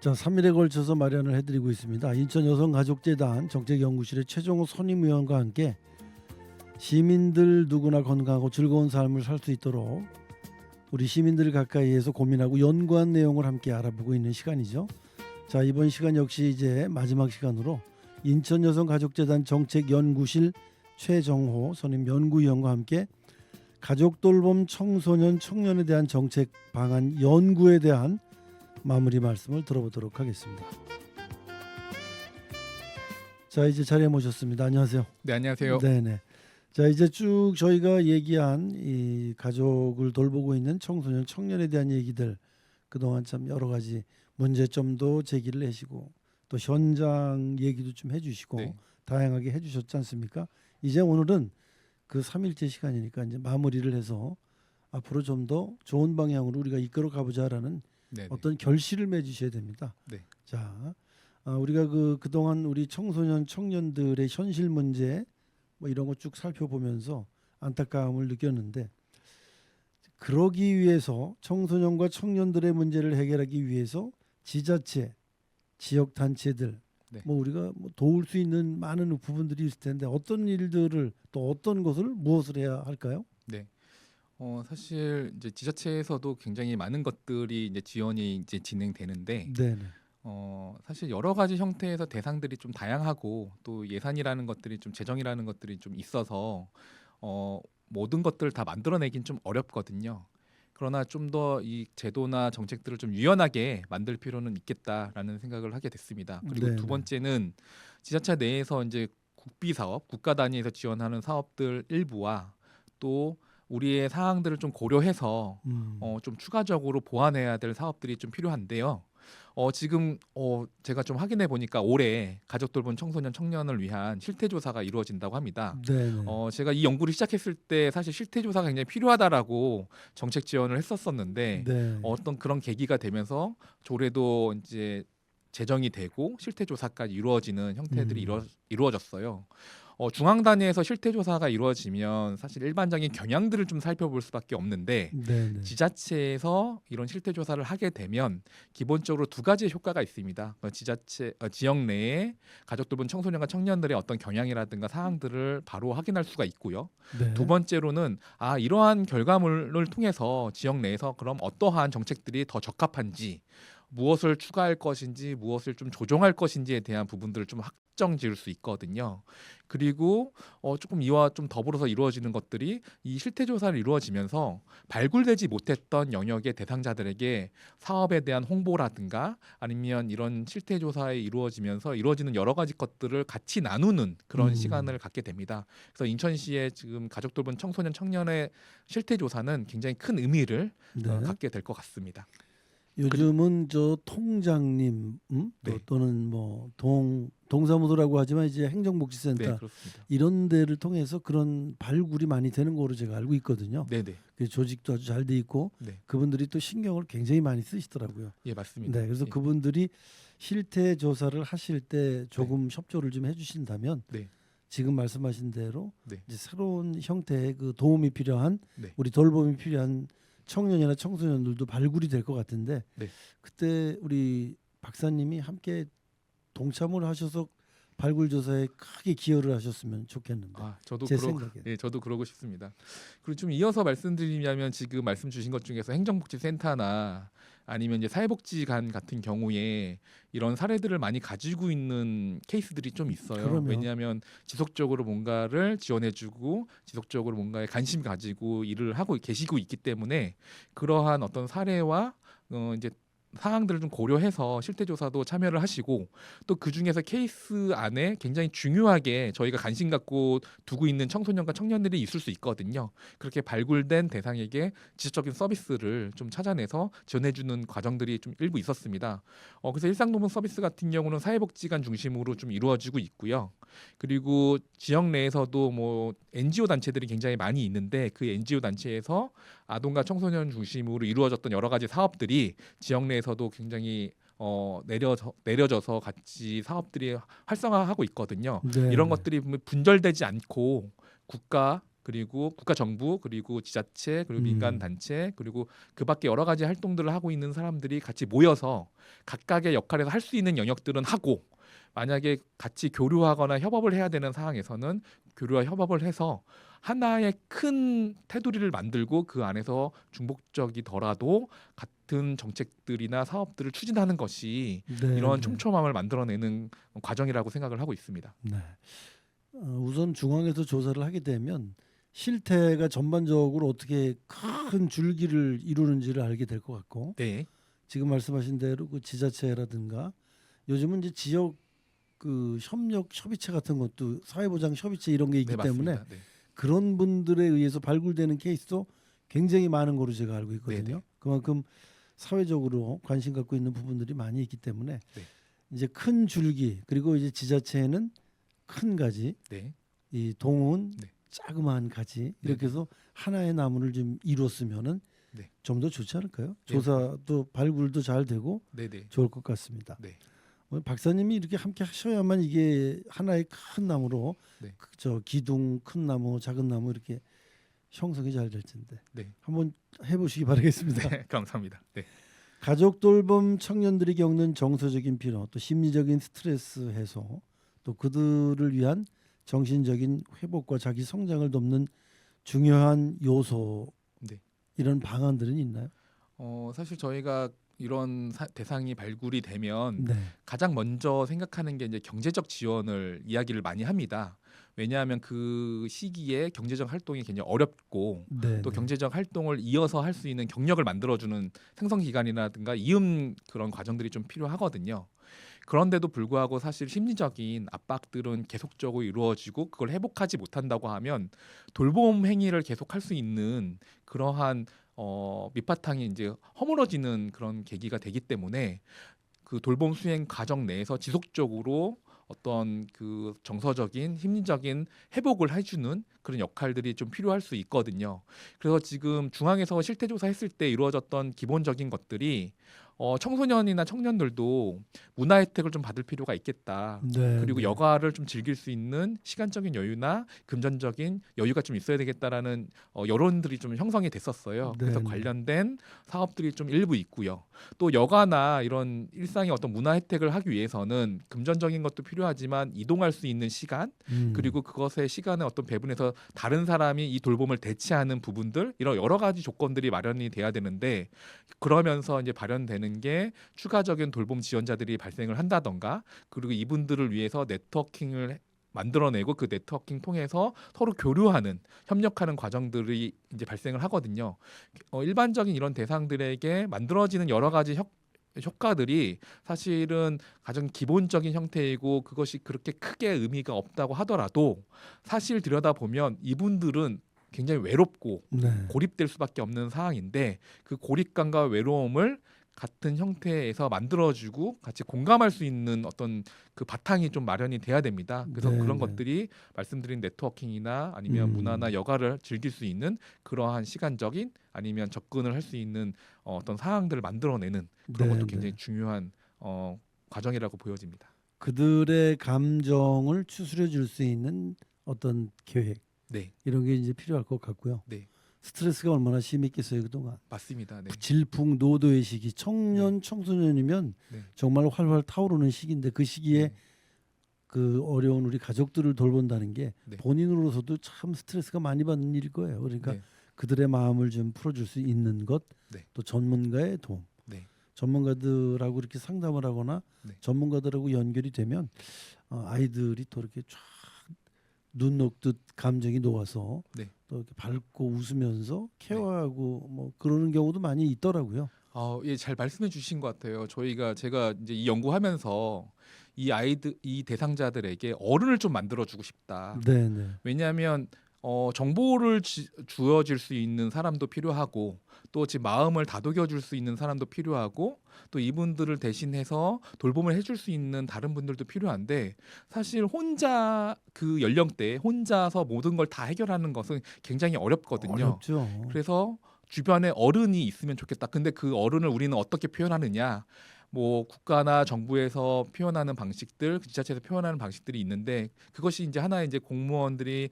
자, 3일에 걸쳐서 마련을 해드리고 있습니다. 인천여성가족재단 정책연구실의 최종호 선임위원과 함께 시민들 누구나 건강하고 즐거운 삶을 살 수 있도록 우리 시민들 가까이에서 고민하고 연구한 내용을 함께 알아보고 있는 시간이죠. 자, 이번 시간 역시 이제 마지막 시간으로 인천여성가족재단 정책연구실 최정호 선임연구위원과 함께 가족돌봄 청소년 청년에 대한 정책 방안 연구에 대한 마무리 말씀을 들어보도록 하겠습니다. 자, 이제 자리에 모셨습니다. 안녕하세요. 네, 안녕하세요. 네네. 자, 이제 쭉 저희가 얘기한 이 가족을 돌보고 있는 청소년 청년에 대한 얘기들, 그동안 참 여러 가지 문제점도 제기를 하시고 또 현장 얘기도 좀 해주시고 네. 다양하게 해주셨지 않습니까? 이제 오늘은 그 3일째 시간이니까 이제 마무리를 해서 앞으로 좀 더 좋은 방향으로 우리가 이끌어 가보자라는 네네. 어떤 결실을 맺으셔야 됩니다. 네. 자, 우리가 그동안 우리 청소년 청년들의 현실 문제 뭐 이런 거 쭉 살펴보면서 안타까움을 느꼈는데, 그러기 위해서 청소년과 청년들의 문제를 해결하기 위해서 지자체, 지역 단체들 네. 뭐 우리가 뭐 도울 수 있는 많은 부분들이 있을 텐데 어떤 일들을 또 어떤 것을 무엇을 해야 할까요? 네. 사실 이제 지자체에서도 굉장히 많은 것들이 이제 지원이 이제 진행되는데 네네. 사실 여러 가지 형태에서 대상들이 좀 다양하고 또 예산이라는 것들이 좀 재정이라는 것들이 좀 있어서 모든 것들을 다 만들어내긴 좀 어렵거든요. 그러나 좀 더 이 제도나 정책들을 좀 유연하게 만들 필요는 있겠다라는 생각을 하게 됐습니다. 그리고 네네. 두 번째는 지자체 내에서 이제 국비 사업, 국가 단위에서 지원하는 사업들 일부와 또 우리의 사항들을 좀 고려해서 좀 추가적으로 보완해야 될 사업들이 좀 필요한데요. 지금 제가 좀 확인해 보니까 올해 가족 돌봄 청소년 청년을 위한 실태 조사가 이루어진다고 합니다. 네네. 제가 이 연구를 시작했을 때 사실 실태 조사가 굉장히 필요하다라고 정책 지원을 했었었는데 네. 어떤 그런 계기가 되면서 올해도 이제 제정이 되고 실태 조사까지 이루어지는 형태들이 이루어졌어요. 중앙 단위에서 실태 조사가 이루어지면 사실 일반적인 경향들을 좀 살펴볼 수밖에 없는데 네네. 지자체에서 이런 실태 조사를 하게 되면 기본적으로 두 가지 효과가 있습니다. 지역 내에 가족 돌봄 청소년과 청년들의 어떤 경향이라든가 사항들을 바로 확인할 수가 있고요. 네. 두 번째로는 이러한 결과물을 통해서 지역 내에서 그럼 어떠한 정책들이 더 적합한지, 무엇을 추가할 것인지 무엇을 좀 조정할 것인지에 대한 부분들을 좀 확정 지을 수 있거든요. 그리고 조금 이와 좀 더불어서 이루어지는 것들이 이 실태 조사를 이루어지면서 발굴되지 못했던 영역의 대상자들에게 사업에 대한 홍보라든가 아니면 이런 실태 조사에 이루어지면서 이루어지는 여러 가지 것들을 같이 나누는 그런 시간을 갖게 됩니다. 그래서 인천시의 지금 가족 돌봄 청소년 청년의 실태 조사는 굉장히 큰 의미를 네. 갖게 될 것 같습니다. 요즘은 저 통장님 네. 또는 뭐 동사무소라고 하지만 이제 행정복지센터 네, 그렇습니다. 이런 데를 통해서 그런 발굴이 많이 되는 거로 제가 알고 있거든요. 네네. 그 조직도 아주 잘 돼 있고 네. 그분들이 또 신경을 굉장히 많이 쓰시더라고요. 예, 맞습니다. 네, 그래서 예. 그분들이 실태 조사를 하실 때 조금 협조를 좀 해주신다면 네. 지금 말씀하신 대로 네. 이제 새로운 형태의 그 도움이 필요한 네. 우리 돌봄이 필요한 청년이나 청소년들도 발굴이 될 것 같은데 네. 그때 우리 박사님이 함께 동참을 하셔서 발굴 조사에 크게 기여를 하셨으면 좋겠는데. 저도 제 생각에. 예, 저도 그러고 싶습니다. 그리고 좀 이어서 말씀드리면 지금 말씀 주신 것 중에서 행정복지센터나 아니면 이제 사회복지관 같은 경우에 이런 사례들을 많이 가지고 있는 케이스들이 좀 있어요. 그럼요. 왜냐하면 지속적으로 뭔가를 지원해주고 지속적으로 뭔가에 관심 가지고 일을 하고 계시고 있기 때문에 그러한 어떤 사례와 이제 사항들을 좀 고려해서 실태 조사도 참여를 하시고 또 그 중에서 케이스 안에 굉장히 중요하게 저희가 관심 갖고 두고 있는 청소년과 청년들이 있을 수 있거든요. 그렇게 발굴된 대상에게 지속적인 서비스를 좀 찾아내서 지원해주는 과정들이 좀 일부 있었습니다. 그래서 일상도움 서비스 같은 경우는 사회복지관 중심으로 좀 이루어지고 있고요. 그리고 지역 내에서도 뭐 NGO 단체들이 굉장히 많이 있는데 그 NGO 단체에서 아동과 청소년 중심으로 이루어졌던 여러 가지 사업들이 지역 내에서도 굉장히 내려져서 같이 사업들이 활성화하고 있거든요. 네, 이런 네. 것들이 분절되지 않고 국가 그리고 국가 정부 그리고 지자체 그리고 음. 민간 단체 그리고 그밖에 여러 가지 활동들을 하고 있는 사람들이 같이 모여서 각각의 역할에서 할 수 있는 영역들은 하고 만약에 같이 교류하거나 협업을 해야 되는 상황에서는 교류와 협업을 해서 하나의 큰 테두리를 만들고 그 안에서 중복적이더라도 같은 정책들이나 사업들을 추진하는 것이 네, 이런 네. 촘촘함을 만들어내는 과정이라고 생각을 하고 있습니다. 네. 우선 중앙에서 조사를 하게 되면 실태가 전반적으로 어떻게 큰 줄기를 이루는지를 알게 될 것 같고 네, 지금 말씀하신 대로 그 지자체라든가 요즘은 이제 지역 그 협력 협의체 같은 것도 사회보장 협의체 이런 게 있기 네 때문에 맞습니다. 네. 그런 분들에 의해서 발굴되는 케이스도 굉장히 많은 거로 제가 알고 있거든요. 네네. 그만큼 사회적으로 관심 갖고 있는 부분들이 많이 있기 때문에 네. 이제 큰 줄기 그리고 이제 지자체에는 큰 가지, 네, 이 동은 네. 자그마한 가지 이렇게 네네. 해서 하나의 나무를 좀 이뤘으면은 네. 좀 더 좋지 않을까요? 네. 조사도 발굴도 잘 되고 네네. 좋을 것 같습니다. 네. 박사님이 이렇게 함께 하셔야만 이게 하나의 큰 나무로 네. 저 기둥 큰 나무 작은 나무 이렇게 형성이 잘 될 텐데 네. 한번 해보시기 바라겠습니다. 네, 감사합니다. 네. 가족 돌봄 청년들이 겪는 정서적인 피로 또 심리적인 스트레스 해소 또 그들을 위한 정신적인 회복과 자기 성장을 돕는 중요한 요소 네. 이런 방안들은 있나요? 사실 저희가 이런 대상이 발굴이 되면 네. 가장 먼저 생각하는 게 이제 경제적 지원을 이야기를 많이 합니다. 왜냐하면 그 시기에 경제적 활동이 굉장히 어렵고 네. 또 네. 경제적 활동을 이어서 할 수 있는 경력을 만들어주는 생성 기간이라든가 이음 그런 과정들이 좀 필요하거든요. 그런데도 불구하고 사실 심리적인 압박들은 계속적으로 이루어지고 그걸 회복하지 못한다고 하면 돌봄 행위를 계속할 수 있는 그러한 밑바탕이 이제 허물어지는 그런 계기가 되기 때문에 그 돌봄 수행 과정 내에서 지속적으로 어떤 그 정서적인 심리적인 회복을 해주는 그런 역할들이 좀 필요할 수 있거든요. 그래서 지금 중앙에서 실태조사 했을 때 이루어졌던 기본적인 것들이 청소년이나 청년들도 문화 혜택을 좀 받을 필요가 있겠다. 네. 그리고 네. 여가를 좀 즐길 수 있는 시간적인 여유나 금전적인 여유가 좀 있어야 되겠다라는 여론들이 좀 형성이 됐었어요. 그래서 네, 네. 관련된 사업들이 좀 일부 있고요. 또 여가나 이런 일상의 어떤 문화 혜택을 하기 위해서는 금전적인 것도 필요하지만 이동할 수 있는 시간 그리고 그것의 시간을 어떤 배분해서 다른 사람이 이 돌봄을 대체하는 부분들 이런 여러 가지 조건들이 마련이 돼야 되는데 그러면서 이제 발현되는 게 추가적인 돌봄 지원자들이 발생을 한다던가 그리고 이분들을 위해서 네트워킹을 만들어내고 그 네트워킹 통해서 서로 교류하는 협력하는 과정들이 이제 발생을 하거든요. 일반적인 이런 대상들에게 만들어지는 여러 가지 효과들이 사실은 가장 기본적인 형태이고 그것이 그렇게 크게 의미가 없다고 하더라도 사실 들여다보면 이분들은 굉장히 외롭고 네. 고립될 수밖에 없는 상황인데 그 고립감과 외로움을 같은 형태에서 만들어주고 같이 공감할 수 있는 어떤 그 바탕이 좀 마련이 돼야 됩니다. 그래서 네, 그런 네. 것들이 말씀드린 네트워킹이나 아니면 문화나 여가를 즐길 수 있는 그러한 시간적인 아니면 접근을 할 수 있는 어떤 상황들을 만들어내는 그런 네, 것도 네. 굉장히 중요한 과정이라고 보여집니다. 그들의 감정을 추스려 줄 수 있는 어떤 계획 네, 이런 게 이제 필요할 것 같고요. 네, 스트레스가 얼마나 심했겠어요 그동안. 맞습니다. 네, 질풍노도의 시기 청년 청소년이면 네, 정말 활활 타오르는 시기인데 그 시기에 네, 그 어려운 우리 가족들을 돌본다는 게 네. 본인으로서도 참 스트레스가 많이 받는 일일 거예요. 그러니까 네, 그들의 마음을 좀 풀어줄 수 있는 것, 네. 또 전문가의 도움, 네, 전문가들하고 이렇게 상담을 하거나 네. 전문가들하고 연결이 되면 아이들이 또 이렇게 쫙 눈 녹듯 감정이 녹아서 네. 또 이렇게 밝고 웃으면서 케어하고 뭐 그러는 경우도 많이 있더라고요. 예, 잘 말씀해 주신 것 같아요. 제가 이제 이 연구하면서 이 대상자들에게 어른을 좀 만들어 주고 싶다. 네, 네. 왜냐하면 정보를 주어질 수 있는 사람도 필요하고 또 제 마음을 다독여 줄 수 있는 사람도 필요하고 또 이분들을 대신해서 돌봄을 해줄 수 있는 다른 분들도 필요한데 사실 혼자 그 연령대에 혼자서 모든 걸 다 해결하는 것은 굉장히 어렵거든요. 어렵죠. 그래서 주변에 어른이 있으면 좋겠다. 근데 그 어른을 우리는 어떻게 표현하느냐? 뭐 국가나 정부에서 표현하는 방식들, 지자체에서 표현하는 방식들이 있는데 그것이 이제 하나의 이제 공무원들이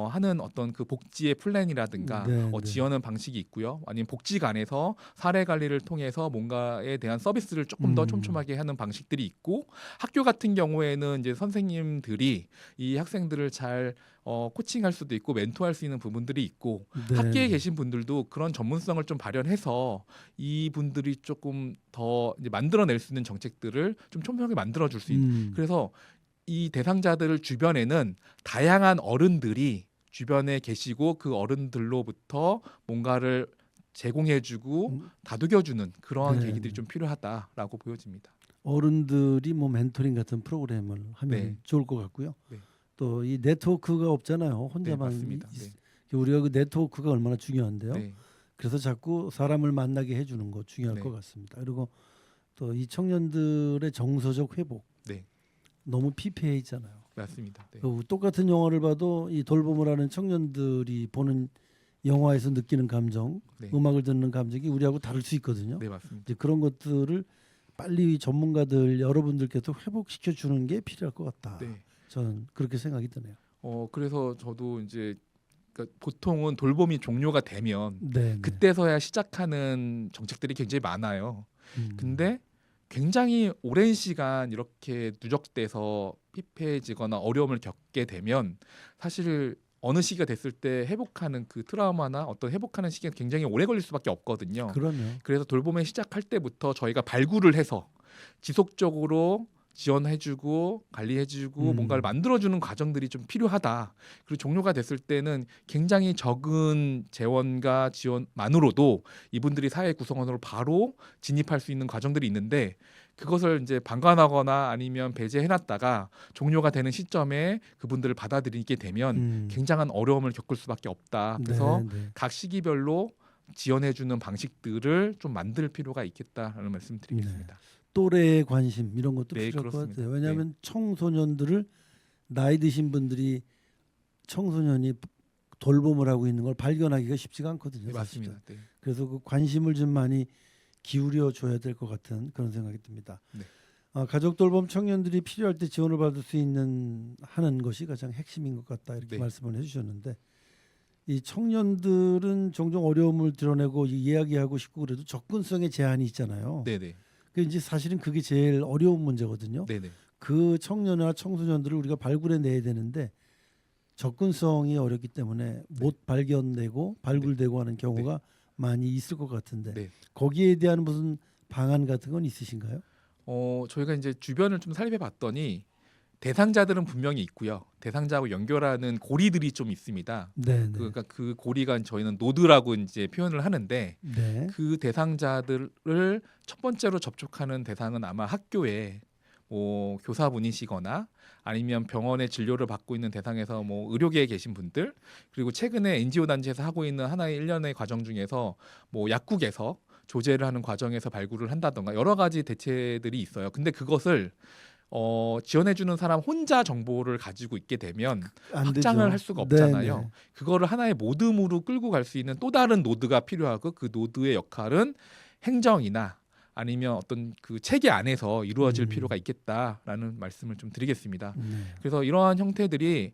하는 어떤 그 복지의 플랜이라든가 네, 네. 지원하는 방식이 있고요. 아니면 복지관에서 사례 관리를 통해서 뭔가에 대한 서비스를 조금 더 촘촘하게 하는 방식들이 있고 학교 같은 경우에는 이제 선생님들이 이 학생들을 잘 코칭할 수도 있고 멘토할 수 있는 부분들이 있고 네, 학계에 네. 계신 분들도 그런 전문성을 좀 발현해서 이 분들이 조금 더 이제 만들어낼 수 있는 정책들을 좀 촘촘하게 만들어줄 수 있는 그래서 이 대상자들 주변에는 다양한 어른들이 주변에 계시고 그 어른들로부터 뭔가를 제공해주고 음, 다독여주는 그런 네, 계기들이 네. 좀 필요하다라고 보여집니다. 어른들이 뭐 멘토링 같은 프로그램을 하면 네, 좋을 것 같고요. 네, 또 이 네트워크가 없잖아요. 네, 혼자만 맞습니다. 네, 우리가 그 네트워크가 얼마나 중요한데요. 네, 그래서 자꾸 사람을 만나게 해주는 거 중요할 것 네, 같습니다. 그리고 또 이 청년들의 정서적 회복 네, 너무 피폐해 있잖아요. 맞습니다. 네, 그 똑같은 영화를 봐도 이 돌봄을 하는 청년들이 보는 영화에서 느끼는 감정, 네, 음악을 듣는 감정이 우리하고 다를 수 있거든요. 네, 맞습니다. 이제 그런 것들을 빨리 전문가들 여러분들께서 회복시켜 주는 게 필요할 것 같다. 네. 저는 그렇게 생각이 드네요. 그래서 저도 이제 그러니까 보통은 돌봄이 종료가 되면 네, 네. 그때서야 시작하는 정책들이 굉장히 많아요. 음, 근데 굉장히 오랜 시간 이렇게 누적돼서 피폐해지거나 어려움을 겪게 되면 사실 어느 시기가 됐을 때 회복하는 그 트라우마나 어떤 회복하는 시기가 굉장히 오래 걸릴 수밖에 없거든요. 그러면 그래서 돌봄을 시작할 때부터 저희가 발굴을 해서 지속적으로 지원해주고 관리해주고 뭔가를 만들어주는 과정들이 좀 필요하다. 그리고 종료가 됐을 때는 굉장히 적은 재원과 지원만으로도 이분들이 사회 구성원으로 바로 진입할 수 있는 과정들이 있는데 그것을 이제 방관하거나 아니면 배제해놨다가 종료가 되는 시점에 그분들을 받아들이게 되면 굉장한 어려움을 겪을 수밖에 없다. 그래서 네, 네. 각 시기별로 지원해주는 방식들을 좀 만들 필요가 있겠다라는 말씀드리겠습니다. 또래의 관심 이런 것도 네, 필요할 것 그렇습니다. 같아요. 왜냐하면 청소년들을 나이 드신 분들이 청소년이 돌봄을 하고 있는 걸 발견하기가 쉽지가 않거든요. 네, 사실은. 맞습니다. 네. 그래서 그 관심을 좀 많이 기울여 줘야 될 것 같은 그런 생각이 듭니다. 네. 가족 돌봄 청년들이 필요할 때 지원을 받을 수 있는 하는 것이 가장 핵심인 것 같다 이렇게 네. 말씀을 해주셨는데 이 청년들은 종종 어려움을 드러내고 이야기하고 싶고 그래도 접근성에 제한이 있잖아요. 네, 네. 그 이제 사실은 그게 제일 어려운 문제거든요. 네, 네. 그 청년이나 청소년들을 우리가 발굴해 내야 되는데 접근성이 어렵기 때문에 못 발견되고 발굴되고 하는 경우가 많이 있을 것 같은데 네. 거기에 대한 무슨 방안 같은 건 있으신가요? 저희가 이제 주변을 좀 살펴봤더니 대상자들은 분명히 있고요. 대상자하고 연결하는 고리들이 좀 있습니다. 네, 네. 그러니까 그 고리가 저희는 노드라고 이제 표현을 하는데 네. 그 대상자들을 첫 번째로 접촉하는 대상은 아마 학교에 뭐 교사분이시거나 아니면 병원의 진료를 받고 있는 대상에서 뭐 의료계에 계신 분들 그리고 최근에 NGO 단체에서 하고 있는 하나의 일련의 과정 중에서 뭐 약국에서 조제를 하는 과정에서 발굴을 한다던가 여러 가지 대체들이 있어요. 근데 그것을 지원해주는 사람 혼자 정보를 가지고 있게 되면 안 확장을 되죠. 할 수가 네, 없잖아요. 네. 그거를 하나의 모듬으로 끌고 갈 수 있는 또 다른 노드가 필요하고 그 노드의 역할은 행정이나 아니면 어떤 그 체계 안에서 이루어질 필요가 있겠다라는 말씀을 좀 드리겠습니다. 네. 그래서 이러한 형태들이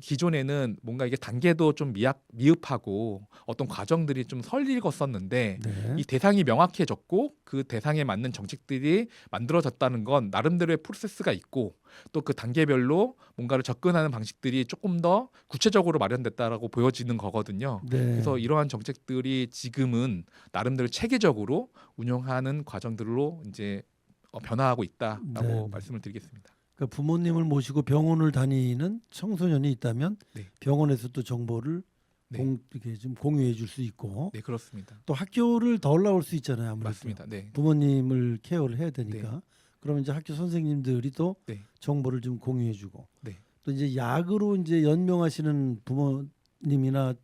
기존에는 뭔가 이게 단계도 좀 미흡하고 어떤 과정들이 좀 설익었었는데 네. 이 대상이 명확해졌고 그 대상에 맞는 정책들이 만들어졌다는 건 나름대로의 프로세스가 있고 또 그 단계별로 뭔가를 접근하는 방식들이 조금 더 구체적으로 마련됐다라고 보여지는 거거든요. 네. 그래서 이러한 정책들이 지금은 나름대로 체계적으로 운영하는 과정들로 이제 변화하고 있다라고 네. 말씀을 드리겠습니다. 그러니까 부모님을 모시고 병원을 다니는 청소년이 있다면 네. 병원에서 또 정보를 네. 이렇게 좀 공유해 줄 수 있고 네, 그렇습니다. 또 학교를 더 올라올 수 있잖아요. 아무래도 맞습니다. 네. 부모님을 케어를 해야 되니까 네. 그러면 이제 학교 선생님들이 또 네. 정보를 좀 공유해 주고 네. 또 이제 약으로 이제 연명하시는 부모님이나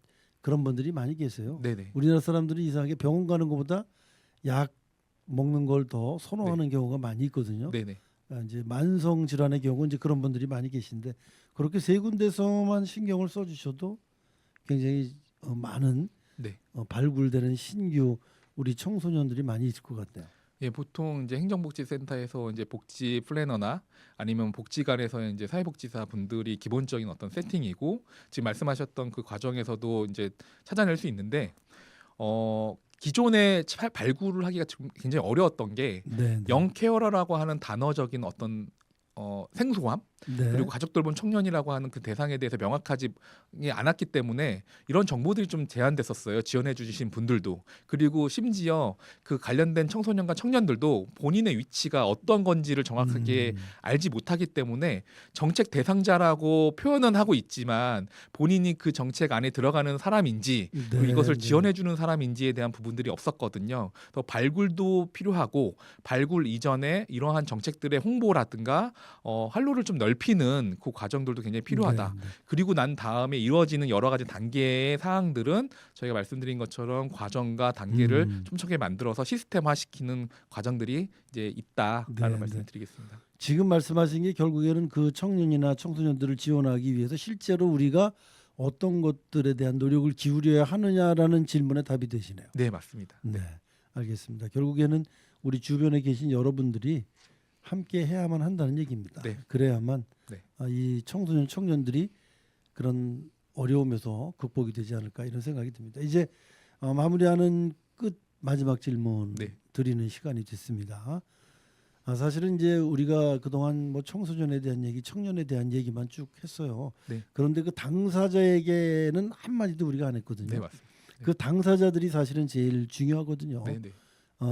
그런 분들이 많이 계세요. 네, 네. 우리나라 사람들이 이상하게 병원 가는 것보다 약 먹는 걸 더 선호하는 경우가 많이 있거든요. 네, 네. 이제 만성 질환의 경우 이제 그런 분들이 많이 계신데 그렇게 세 군데서만 신경을 써주셔도 굉장히 많은 네. 발굴되는 신규 우리 청소년들이 많이 있을 것 같네요. 예, 보통 이제 행정복지센터에서 이제 복지 플래너나 아니면 복지관에서 이제 사회복지사 분들이 기본적인 어떤 세팅이고 지금 말씀하셨던 그 과정에서도 이제 찾아낼 수 있는데 기존에 발굴을 하기가 좀 굉장히 어려웠던 게 네, 네. 영케어러라고 하는 단어적인 어떤 생소함 네. 그리고 가족 돌봄 청년이라고 하는 그 대상에 대해서 명확하지 않았기 때문에 이런 정보들이 좀 제한됐었어요. 지원해 주신 분들도. 그리고 심지어 그 관련된 청소년과 청년들도 본인의 위치가 어떤 건지를 정확하게 알지 못하기 때문에 정책 대상자라고 표현은 하고 있지만 본인이 그 정책 안에 들어가는 사람인지 그리고 이것을 지원해 주는 사람인지에 대한 부분들이 없었거든요. 또 발굴도 필요하고 발굴 이전에 이러한 정책들의 홍보라든가 활로를 좀 넓히는 그 과정들도 굉장히 필요하다. 네, 네. 그리고 난 다음에 이루어지는 여러 가지 단계의 사항들은 저희가 말씀드린 것처럼 과정과 단계를 촘촘하게 만들어서 시스템화시키는 과정들이 이제 있다라는 네, 말씀드리겠습니다. 지금 말씀하신 게 결국에는 그 청년이나 청소년들을 지원하기 위해서 실제로 우리가 어떤 것들에 대한 노력을 기울여야 하느냐라는 질문에 답이 되시네요. 네, 맞습니다. 네, 알겠습니다. 결국에는 우리 주변에 계신 여러분들이 함께 해야만 한다는 얘기입니다. 네. 그래야만 네. 이 청소년 청년들이 그런 어려움에서 극복이 되지 않을까 이런 생각이 듭니다. 이제 마무리하는 끝 마지막 질문 네. 드리는 시간이 됐습니다. 사실은 이제 우리가 그동안 뭐 청소년에 대한 얘기, 청년에 대한 얘기만 쭉 했어요. 네. 그런데 그 당사자에게는 한마디도 우리가 안 했거든요. 네, 맞습니다. 그 당사자들이 사실은 제일 중요하거든요. 네, 네.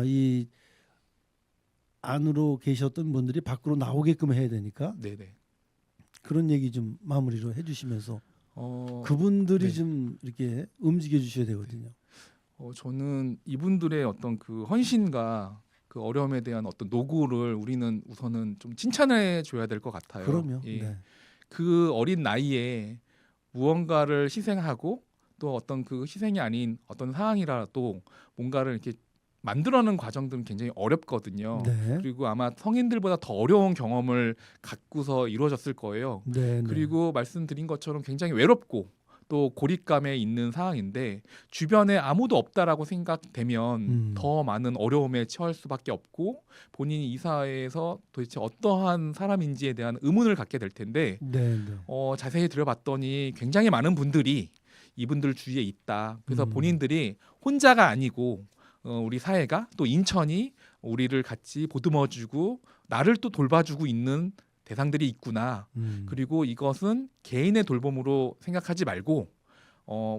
이 안으로 계셨던 분들이 밖으로 나오게끔 해야 되니까 네, 네. 그런 얘기 좀 마무리로 해주시면서 그분들이 네. 좀 이렇게 움직여 주셔야 되거든요. 저는 이분들의 어떤 그 헌신과 그 어려움에 대한 어떤 노고를 우리는 우선은 좀 칭찬해 줘야 될 것 같아요. 그럼요. 예. 네. 그 어린 나이에 무언가를 희생하고 또 어떤 그 희생이 아닌 어떤 상황이라도 뭔가를 이렇게 만들어내는 과정들은 굉장히 어렵거든요. 네. 그리고 아마 성인들보다 더 어려운 경험을 갖고서 이루어졌을 거예요. 네. 그리고 말씀드린 것처럼 굉장히 외롭고 또 고립감에 있는 상황인데 주변에 아무도 없다라고 생각되면 더 많은 어려움에 처할 수밖에 없고 본인이 이 사회에서 도대체 어떠한 사람인지에 대한 의문을 갖게 될 텐데 네. 네. 자세히 들여봤더니 굉장히 많은 분들이 이분들 주위에 있다. 그래서 본인들이 혼자가 아니고 우리 사회가 또 인천이 우리를 같이 보듬어주고 나를 또 돌봐주고 있는 대상들이 있구나. 그리고 이것은 개인의 돌봄으로 생각하지 말고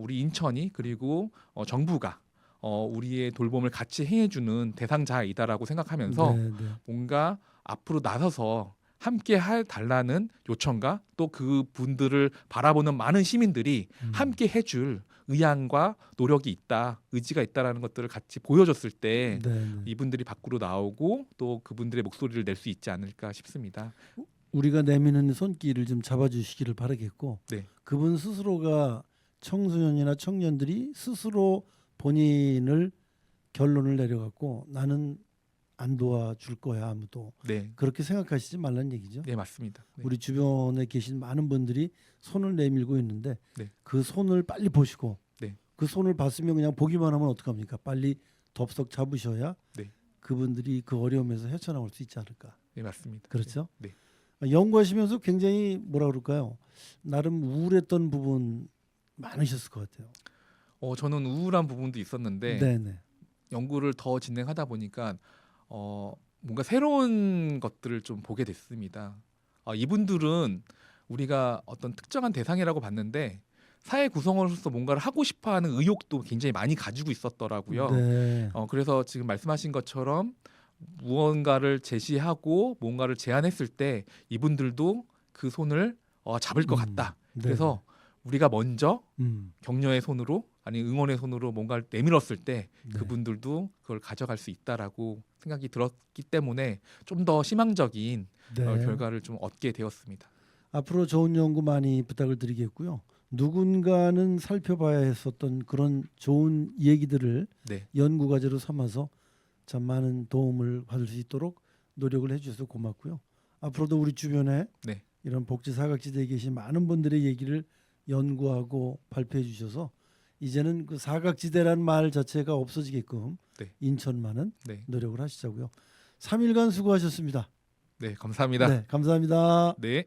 우리 인천이 그리고 정부가 우리의 돌봄을 같이 해주는 대상자이다라고 생각하면서 네. 네. 뭔가 앞으로 나서서 함께 달라는 요청과 또 그 분들을 바라보는 많은 시민들이 함께 해줄 의향과 노력이 있다, 의지가 있다라는 것들을 같이 보여줬을 때 네. 네. 이분들이 밖으로 나오고 또 그분들의 목소리를 낼 수 있지 않을까 싶습니다. 우리가 내미는 손길을 좀 잡아주시기를 바라겠고 네. 그분 스스로가 청소년이나 청년들이 스스로 본인을 결론을 내려갖고 나는 안 도와줄 거야 아무도 네, 그렇게 생각하시지 말라는 얘기죠. 네 맞습니다. 네. 우리 주변에 계신 많은 분들이 손을 내밀고 있는데 네. 그 손을 빨리 보시고 네. 그 손을 봤으면 그냥 보기만 하면 어떡합니까? 빨리 덥석 잡으셔야 네. 그분들이 그 어려움에서 헤쳐나올 수 있지 않을까. 네 맞습니다. 그렇죠? 네. 연구하시면서 굉장히 뭐라 그럴까요? 나름 우울했던 부분 많으셨을 것 같아요. 저는 우울한 부분도 있었는데 네네. 연구를 더 진행하다 보니까 뭔가 새로운 것들을 좀 보게 됐습니다. 이분들은 우리가 어떤 특정한 대상이라고 봤는데 사회 구성원으로서 뭔가를 하고 싶어하는 의욕도 굉장히 많이 가지고 있었더라고요. 네. 그래서 지금 말씀하신 것처럼 무언가를 제시하고 뭔가를 제안했을 때 이분들도 그 손을 잡을 것 같다. 네. 그래서 우리가 먼저 음. 격려의 손으로 아니 응원의 손으로 뭔가를 내밀었을 때 네. 그분들도 그걸 가져갈 수 있다라고 생각이 들었기 때문에 좀 더 희망적인 네. 결과를 좀 얻게 되었습니다. 앞으로 좋은 연구 많이 부탁을 드리겠고요. 누군가는 살펴봐야 했었던 그런 좋은 얘기들을 네, 연구 과제로 삼아서 참 많은 도움을 받을 수 있도록 노력을 해주셔서 고맙고요. 앞으로도 우리 주변에 네, 이런 복지 사각지대에 계신 많은 분들의 얘기를 연구하고 발표해 주셔서 이제는 그 사각지대란 말 자체가 없어지게끔 네. 인천만은 네. 노력을 하시자고요. 3일간 수고하셨습니다. 네, 감사합니다. 네, 감사합니다. 네.